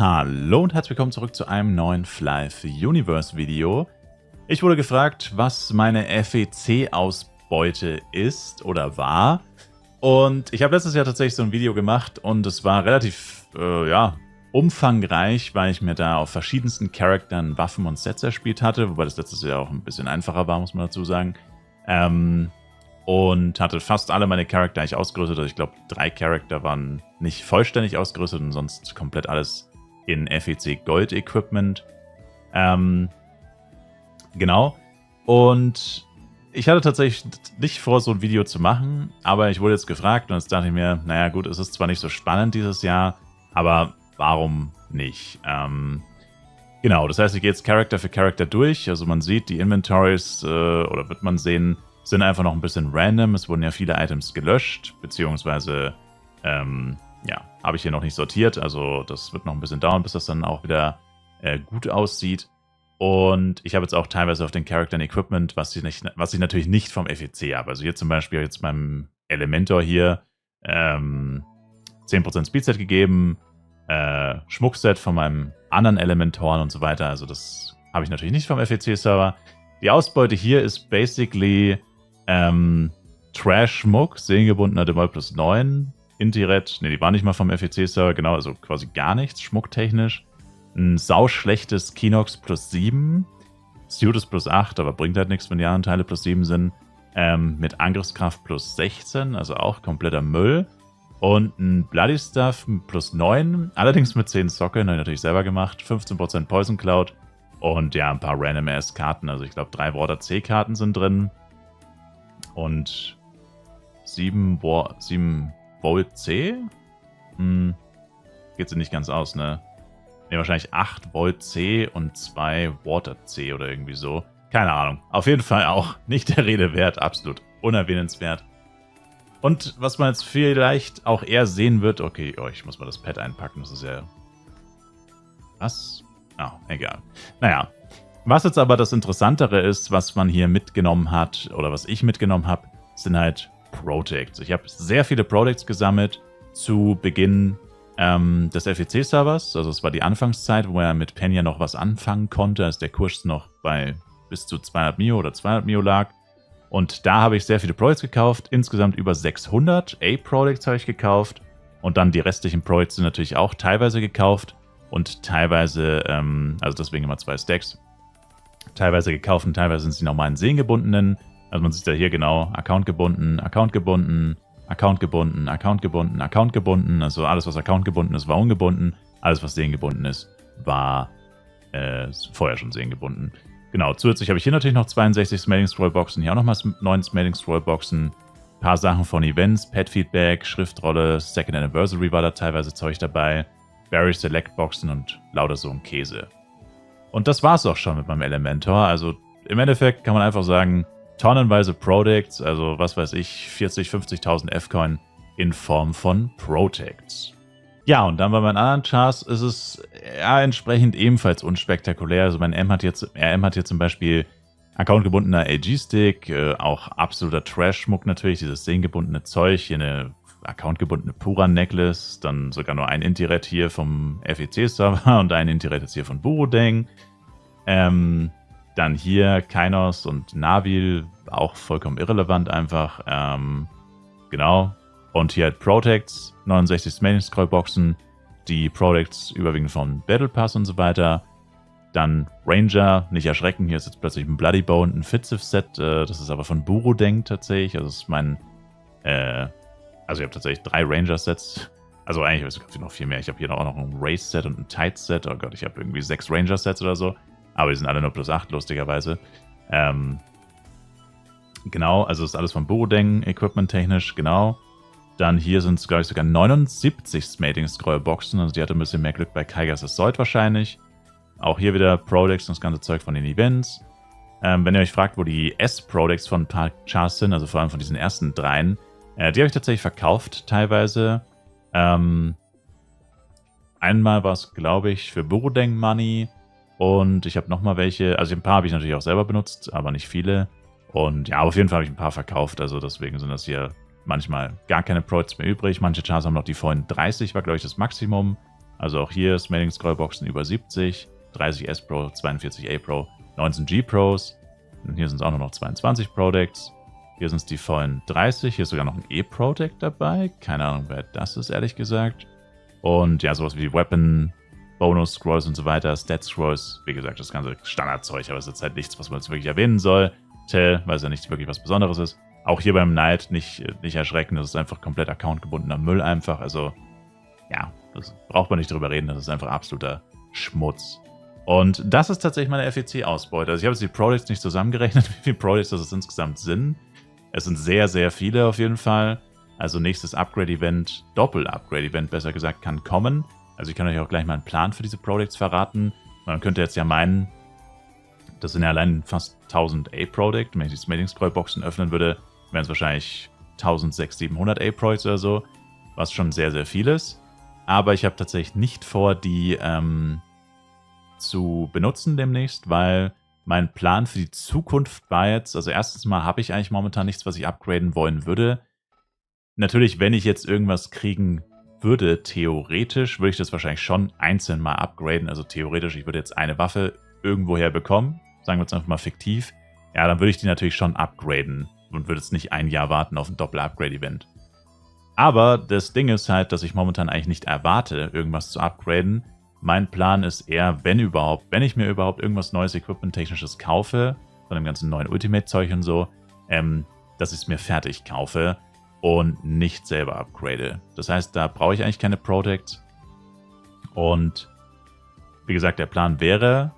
Hallo und herzlich willkommen zurück zu einem neuen Flive Universe Video. Ich wurde gefragt, was meine FEC-Ausbeute ist oder war. Und ich habe letztes Jahr tatsächlich so ein Video gemacht und es war relativ umfangreich, weil ich mir da auf verschiedensten Charakteren Waffen und Sets erspielt hatte, wobei das letztes Jahr auch ein bisschen einfacher war, muss man dazu sagen. Und hatte fast alle meine Charakter eigentlich ausgerüstet. Also ich glaube, 3 Charakter waren nicht vollständig ausgerüstet und sonst komplett alles in FEC Gold Equipment. Genau. Und ich hatte tatsächlich nicht vor, so ein Video zu machen, aber ich wurde jetzt gefragt und jetzt dachte ich mir, naja gut, es ist zwar nicht so spannend dieses Jahr, aber warum nicht? Genau, das heißt, ich gehe jetzt Charakter für Charakter durch. Also man sieht, die Inventories, oder wird man sehen, sind einfach noch ein bisschen random. Es wurden ja viele Items gelöscht, beziehungsweise habe ich hier noch nicht sortiert. Also das wird noch ein bisschen dauern, bis das dann auch wieder gut aussieht. Und ich habe jetzt auch teilweise auf den Charaktern Equipment, was ich natürlich nicht vom FEC habe. Also hier zum Beispiel jetzt meinem Elementor hier 10% Speedset gegeben, Schmuckset von meinem anderen Elementoren und so weiter. Also das habe ich natürlich nicht vom FEC-Server. Die Ausbeute hier ist basically Trash-Schmuck, seelengebundener Demol plus 9, Intiret, ne, die war nicht mal vom FEC-Server, genau, also quasi gar nichts, schmucktechnisch. Ein sauschlechtes Kinox plus 7, Studis plus 8, aber bringt halt nichts, wenn die anderen Teile plus 7 sind. Mit Angriffskraft plus 16, also auch kompletter Müll. Und ein Bloody Stuff plus 9, allerdings mit 10 Sockeln, habe ich natürlich selber gemacht, 15% Poison Cloud und ja, ein paar Random-Ass-Karten, also ich glaube 3 Water C-Karten sind drin. Und 7 Volt C? Geht sie nicht ganz aus, ne? Ne, wahrscheinlich 8 Volt C und 2 Water C oder irgendwie so. Keine Ahnung. Auf jeden Fall auch nicht der Rede wert. Absolut unerwähnenswert. Und was man jetzt vielleicht auch eher sehen wird... Okay, ich muss mal das Pad einpacken. Das ist ja... Was? Ah, egal. Naja. Was jetzt aber das Interessantere ist, was man hier mitgenommen hat, oder was ich mitgenommen habe, sind halt Protects. Ich habe sehr viele Protects gesammelt zu Beginn des FEC-Servers. Also es war die Anfangszeit, wo er mit Penya noch was anfangen konnte, als der Kurs noch bei bis zu 200 Mio oder 200 Mio lag. Und da habe ich sehr viele Protects gekauft. Insgesamt über 600 A-Protects habe ich gekauft. Und dann die restlichen Protects sind natürlich auch teilweise gekauft. Und teilweise, also deswegen immer 2 Stacks. Teilweise gekauft und teilweise sind sie nochmal in seelengebundenen. Also man sieht ja hier genau, Account gebunden, Account gebunden, Account gebunden, Account gebunden, Account gebunden. Also alles, was Account gebunden ist, war ungebunden. Alles, was seelengebunden ist, war vorher schon seelengebunden. Genau, zusätzlich habe ich hier natürlich noch 62 Smelling Scroll Boxen, hier auch nochmal 9 Smelling Scroll Boxen. Ein paar Sachen von Events, Pet Feedback, Schriftrolle, Second Anniversary war da teilweise Zeug dabei, Berry Select Boxen und lauter so ein Käse. Und das war's auch schon mit meinem Elementor. Also im Endeffekt kann man einfach sagen, tonnenweise Protects, also was weiß ich, 40.000, 50.000 F-Coin in Form von Protects. Ja, und dann bei meinen anderen Chars ist es ja entsprechend ebenfalls unspektakulär. Also mein RM hat hier zum Beispiel accountgebundener AG-Stick, auch absoluter Trash-Schmuck natürlich, dieses seelengebundene Zeug, hier eine accountgebundene Pura-Necklace, dann sogar nur ein Intiret hier vom FEC-Server und ein Intiret jetzt hier von Burudeng. Dann hier Kainos und Navil, auch vollkommen irrelevant einfach. Genau. Und hier halt Protects, 69 Smelling Scroll Boxen, die Protects überwiegend von Battle Pass und so weiter. Dann Ranger, nicht erschrecken, hier ist jetzt plötzlich ein Bloody Bone, ein Fitzif-Set, das ist aber von Burudeng tatsächlich. Also das ist mein, also ich habe tatsächlich 3 Ranger-Sets. Also eigentlich habe ich noch viel mehr. Ich habe hier auch noch ein Race-Set und ein Tight-Set. Oh Gott, ich habe irgendwie 6 Ranger-Sets oder so. Aber die sind alle nur plus 8, lustigerweise. Genau, also das ist alles von Burudeng, equipment-technisch, genau. Dann hier sind es, glaube ich, sogar 79 Smelling Scroll Boxen. Also die hatte ein bisschen mehr Glück bei Kaigas Assault wahrscheinlich. Auch hier wieder Products und das ganze Zeug von den Events. Wenn ihr euch fragt, wo die S-Products von ein paar Chars sind, also vor allem von diesen ersten 3, die habe ich tatsächlich verkauft teilweise. Einmal war es, glaube ich, für Burudeng Money. Und ich habe nochmal welche, also ein paar habe ich natürlich auch selber benutzt, aber nicht viele. Und ja, auf jeden Fall habe ich ein paar verkauft, also deswegen sind das hier manchmal gar keine Products mehr übrig. Manche Chars haben noch die vollen 30, war glaube ich das Maximum. Also auch hier Smelling Scrollboxen über 70, 30 S Pro, 42 A Pro, 19 G Pros. Und hier sind es auch nur noch 22 Pro-Decks. Hier sind es die vollen 30. Hier ist sogar noch ein E-Pro-Deck dabei. Keine Ahnung, wer das ist, ehrlich gesagt. Und ja, sowas wie Weapon, Bonus-Scrolls und so weiter, Stat-Scrolls. Wie gesagt, das ganze Standardzeug, aber es ist halt nichts, was man jetzt wirklich erwähnen soll. Weil es ja nicht wirklich was Besonderes ist. Auch hier beim Knight nicht erschrecken, das ist einfach komplett accountgebundener Müll einfach. Also, ja, das braucht man nicht drüber reden, das ist einfach absoluter Schmutz. Und das ist tatsächlich meine FEC-Ausbeute. Also ich habe jetzt die Products nicht zusammengerechnet, wie viele Products das insgesamt sind. Es sind sehr, sehr viele auf jeden Fall. Also nächstes Upgrade-Event, Doppel-Upgrade-Event besser gesagt, kann kommen. Also ich kann euch auch gleich mal einen Plan für diese Products verraten. Man könnte jetzt ja meinen, das sind ja allein fast 1000 A-Product. Wenn ich die Smelling-Scroll-Boxen öffnen würde, wären es wahrscheinlich 1600, 700 A-Products oder so. Was schon sehr, sehr viel ist. Aber ich habe tatsächlich nicht vor, die zu benutzen demnächst, weil mein Plan für die Zukunft war jetzt, also erstens mal habe ich eigentlich momentan nichts, was ich upgraden wollen würde. Natürlich, wenn ich jetzt irgendwas kriegen würde, theoretisch, würde ich das wahrscheinlich schon einzeln mal upgraden. Also theoretisch, ich würde jetzt eine Waffe irgendwoher bekommen, sagen wir jetzt einfach mal fiktiv. Ja, dann würde ich die natürlich schon upgraden und würde jetzt nicht ein Jahr warten auf ein Doppel-Upgrade-Event. Aber das Ding ist halt, dass ich momentan eigentlich nicht erwarte, irgendwas zu upgraden. Mein Plan ist eher, wenn ich mir überhaupt irgendwas Neues Equipment-Technisches kaufe, von dem ganzen neuen Ultimate-Zeug und so, dass ich es mir fertig kaufe und nicht selber upgrade. Das heißt, da brauche ich eigentlich keine Products. Und wie gesagt, der Plan wäre,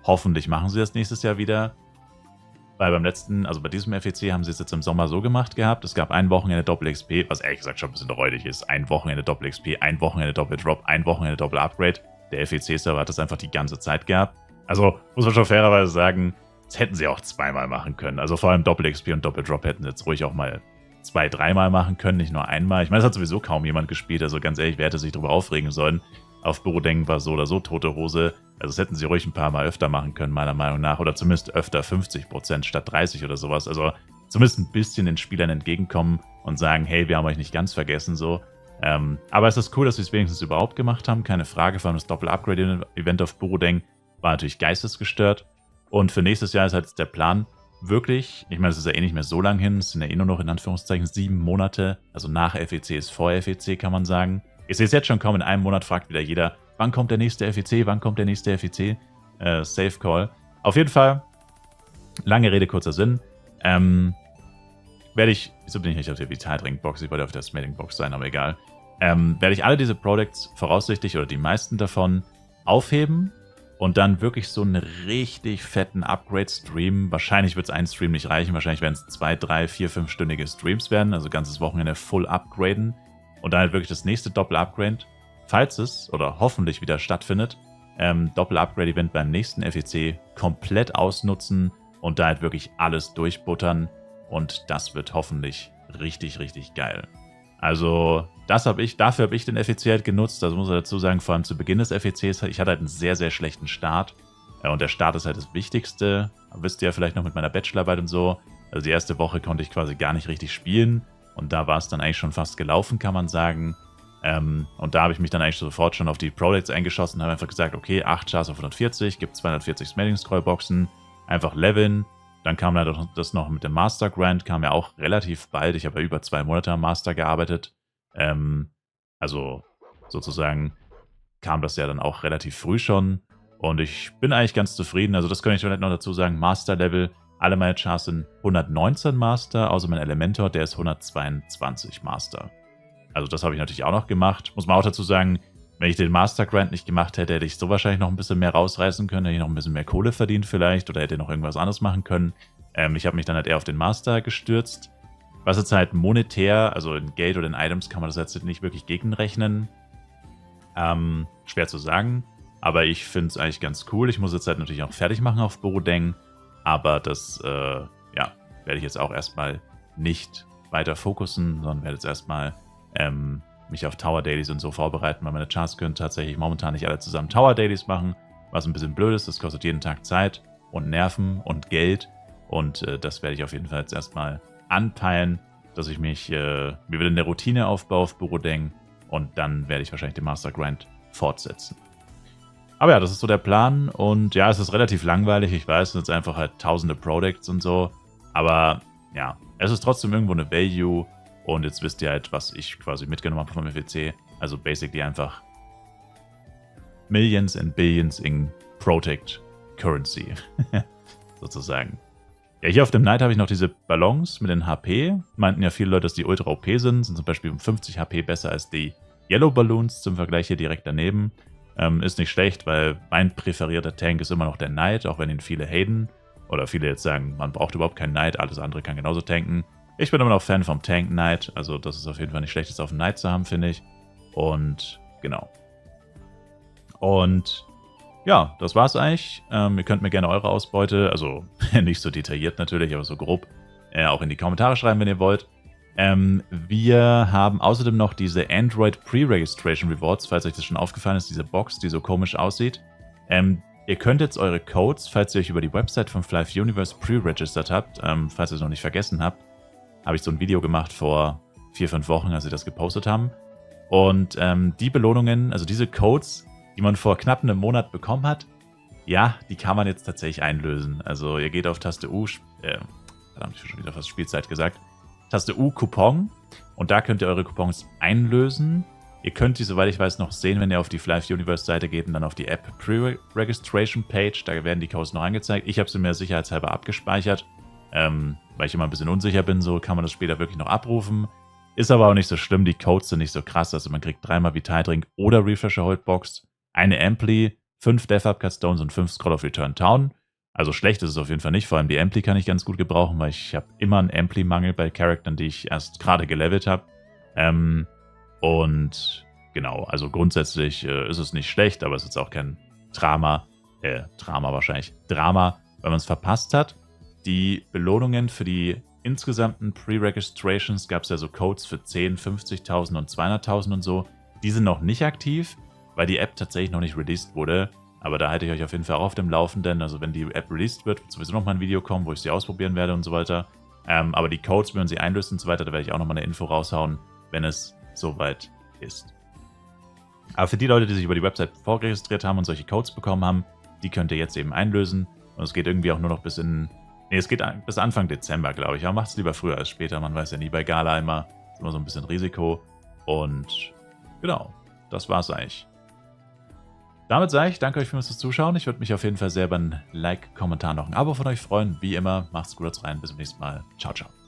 hoffentlich machen sie das nächstes Jahr wieder, weil beim letzten, also bei diesem FEC haben sie es jetzt im Sommer so gemacht gehabt, es gab ein Wochenende Doppel-XP, was ehrlich gesagt schon ein bisschen räudig ist, ein Wochenende Doppel-XP, ein Wochenende Doppel-Drop, ein Wochenende Doppel-Upgrade. Der FEC-Server hat das einfach die ganze Zeit gehabt. Also muss man schon fairerweise sagen, das hätten sie auch zweimal machen können. Also vor allem Doppel-XP und Doppel-Drop hätten sie jetzt ruhig auch mal 2-, 3-mal machen können, nicht nur einmal. Ich meine, das hat sowieso kaum jemand gespielt, also ganz ehrlich, wer hätte sich darüber aufregen sollen. Auf Borodeng war so oder so tote Hose. Also das hätten sie ruhig ein paar Mal öfter machen können, meiner Meinung nach. Oder zumindest öfter 50% statt 30 oder sowas. Also zumindest ein bisschen den Spielern entgegenkommen und sagen, hey, wir haben euch nicht ganz vergessen, so. Aber es ist cool, dass sie es wenigstens überhaupt gemacht haben. Keine Frage, vor allem das Doppel-Upgrade-Event auf Borodeng war natürlich geistesgestört. Und für nächstes Jahr ist halt der Plan, wirklich, ich meine, es ist ja eh nicht mehr so lang hin, es sind ja eh nur noch in Anführungszeichen 7 Monate. Also nach FEC ist vor FEC, kann man sagen. Ich sehe es jetzt schon kommen, in einem Monat fragt wieder jeder, wann kommt der nächste FEC, wann kommt der nächste FEC? Safe Call. Auf jeden Fall, lange Rede, kurzer Sinn. Wieso bin ich nicht auf der Vitaltrinkbox? Ich wollte auf der Smelling-Box sein, aber egal. Werde ich alle diese Products voraussichtlich oder die meisten davon aufheben und dann wirklich so einen richtig fetten Upgrade streamen. Wahrscheinlich wird es ein Stream nicht reichen, wahrscheinlich werden es 2-, 3-, 4-, 5-stündige Streams werden, also ganzes Wochenende full upgraden und dann halt wirklich das nächste Doppel-Upgrade, falls es oder hoffentlich wieder stattfindet, Doppel-Upgrade-Event beim nächsten FEC komplett ausnutzen und da halt wirklich alles durchbuttern. Und das wird hoffentlich richtig, richtig geil. Also dafür habe ich den FEC halt genutzt. Also muss ich dazu sagen, vor allem zu Beginn des FECs, ich hatte halt einen sehr, sehr schlechten Start. Und der Start ist halt das Wichtigste. Wisst ihr ja vielleicht noch mit meiner Bachelorarbeit und so. Also die erste Woche konnte ich quasi gar nicht richtig spielen. Und da war es dann eigentlich schon fast gelaufen, kann man sagen. Und da habe ich mich dann eigentlich sofort schon auf die Products eingeschossen und habe einfach gesagt, okay, 8 Chars auf 140, gibt 240 Smelling-Scroll-Boxen, einfach leveln. Dann kam da das noch mit dem Master Grant, kam ja auch relativ bald. Ich habe ja über 2 Monate am Master gearbeitet. Also sozusagen kam das ja dann auch relativ früh schon. Und ich bin eigentlich ganz zufrieden. Also das könnte ich vielleicht noch dazu sagen. Master Level, alle meine Chars sind 119 Master, außer mein Elementor, der ist 122 Master. Also das habe ich natürlich auch noch gemacht. Muss man auch dazu sagen, wenn ich den Master Grant nicht gemacht hätte, hätte ich so wahrscheinlich noch ein bisschen mehr rausreißen können, hätte ich noch ein bisschen mehr Kohle verdient vielleicht oder hätte noch irgendwas anderes machen können. Ich habe mich dann halt eher auf den Master gestürzt. Was jetzt halt monetär, also in Geld oder in Items kann man das jetzt nicht wirklich gegenrechnen. Schwer zu sagen, aber ich finde es eigentlich ganz cool. Ich muss jetzt halt natürlich auch fertig machen auf Borodeng, aber das ja, werde ich jetzt auch erstmal nicht weiter fokussen, sondern werde jetzt erstmal mich auf Tower Dailies und so vorbereiten, weil meine Chars können tatsächlich momentan nicht alle zusammen Tower Dailies machen, was ein bisschen blöd ist. Das kostet jeden Tag Zeit und Nerven und Geld und das werde ich auf jeden Fall jetzt erstmal anpeilen, dass ich mir wieder eine Routine aufbaue auf Borodeng und dann werde ich wahrscheinlich den Master Grind fortsetzen. Aber ja, das ist so der Plan und ja, es ist relativ langweilig. Ich weiß, es sind jetzt einfach halt tausende Products und so, aber ja, es ist trotzdem irgendwo eine Value und jetzt wisst ihr halt, was ich quasi mitgenommen habe vom FEC. Also basically einfach Millions and Billions in Protect Currency, sozusagen. Ja, hier auf dem Knight habe ich noch diese Ballons mit den HP. Meinten ja viele Leute, dass die ultra OP sind zum Beispiel um 50 HP besser als die Yellow Balloons zum Vergleich hier direkt daneben. Ist nicht schlecht, weil mein präferierter Tank ist immer noch der Knight, auch wenn ihn viele haten. Oder viele jetzt sagen, man braucht überhaupt keinen Knight, alles andere kann genauso tanken. Ich bin immer noch Fan vom Tank Knight, also das ist auf jeden Fall nicht schlecht, das auf dem Knight zu haben, finde ich. Und genau. Und ja, das war's eigentlich. Ihr könnt mir gerne eure Ausbeute, also nicht so detailliert natürlich, aber so grob, auch in die Kommentare schreiben, wenn ihr wollt. Wir haben außerdem noch diese Android Pre-Registration Rewards, falls euch das schon aufgefallen ist, diese Box, die so komisch aussieht. Ihr könnt jetzt eure Codes, falls ihr euch über die Website von Flive Universe pre-registered habt, falls ihr es noch nicht vergessen habt, habe ich so ein Video gemacht vor 4-5 Wochen, als wir das gepostet haben. Und die Belohnungen, also diese Codes, die man vor knapp einem Monat bekommen hat, ja, die kann man jetzt tatsächlich einlösen. Also ihr geht auf Taste U, verdammt, ich habe schon wieder fast Spielzeit gesagt, Taste U Coupon und da könnt ihr eure Coupons einlösen. Ihr könnt die, soweit ich weiß, noch sehen, wenn ihr auf die Flive Universe Seite geht und dann auf die App Pre-Registration Page. Da werden die Codes noch angezeigt. Ich habe sie mir sicherheitshalber abgespeichert, weil ich immer ein bisschen unsicher bin. So kann man das später wirklich noch abrufen. Ist aber auch nicht so schlimm. Die Codes sind nicht so krass. Also man kriegt 3-mal Vital Drink oder Refresher Holdbox, eine Ampli, 5 Death Upcut Stones und 5 Scroll of Return Town. Also schlecht ist es auf jeden Fall nicht. Vor allem die Ampli kann ich ganz gut gebrauchen, weil ich habe immer einen Ampli-Mangel bei Charakteren, die ich erst gerade gelevelt habe. Und genau, also grundsätzlich ist es nicht schlecht, aber es ist auch kein Drama, Drama, weil man es verpasst hat. Die Belohnungen für die insgesamten Pre-Registrations gab es ja so Codes für 10, 50.000 und 200.000 und so. Die sind noch nicht aktiv, weil die App tatsächlich noch nicht released wurde. Aber da halte ich euch auf jeden Fall auch auf dem Laufenden. Also wenn die App released wird sowieso nochmal ein Video kommen, wo ich sie ausprobieren werde und so weiter. Aber die Codes, wenn man sie einlöst und so weiter, da werde ich auch nochmal eine Info raushauen, wenn es soweit ist. Aber für die Leute, die sich über die Website vorregistriert haben und solche Codes bekommen haben, die könnt ihr jetzt eben einlösen. Und es geht irgendwie auch nur noch bis es geht bis Anfang Dezember, glaube ich. Aber macht es lieber früher als später. Man weiß ja nie bei Gala immer. Ist immer so ein bisschen Risiko. Und genau, das war's eigentlich. Damit sage ich, danke euch fürs Zuschauen. Ich würde mich auf jeden Fall sehr über ein Like, Kommentar, noch ein Abo von euch freuen. Wie immer, macht's gut rein. Bis zum nächsten Mal. Ciao, ciao.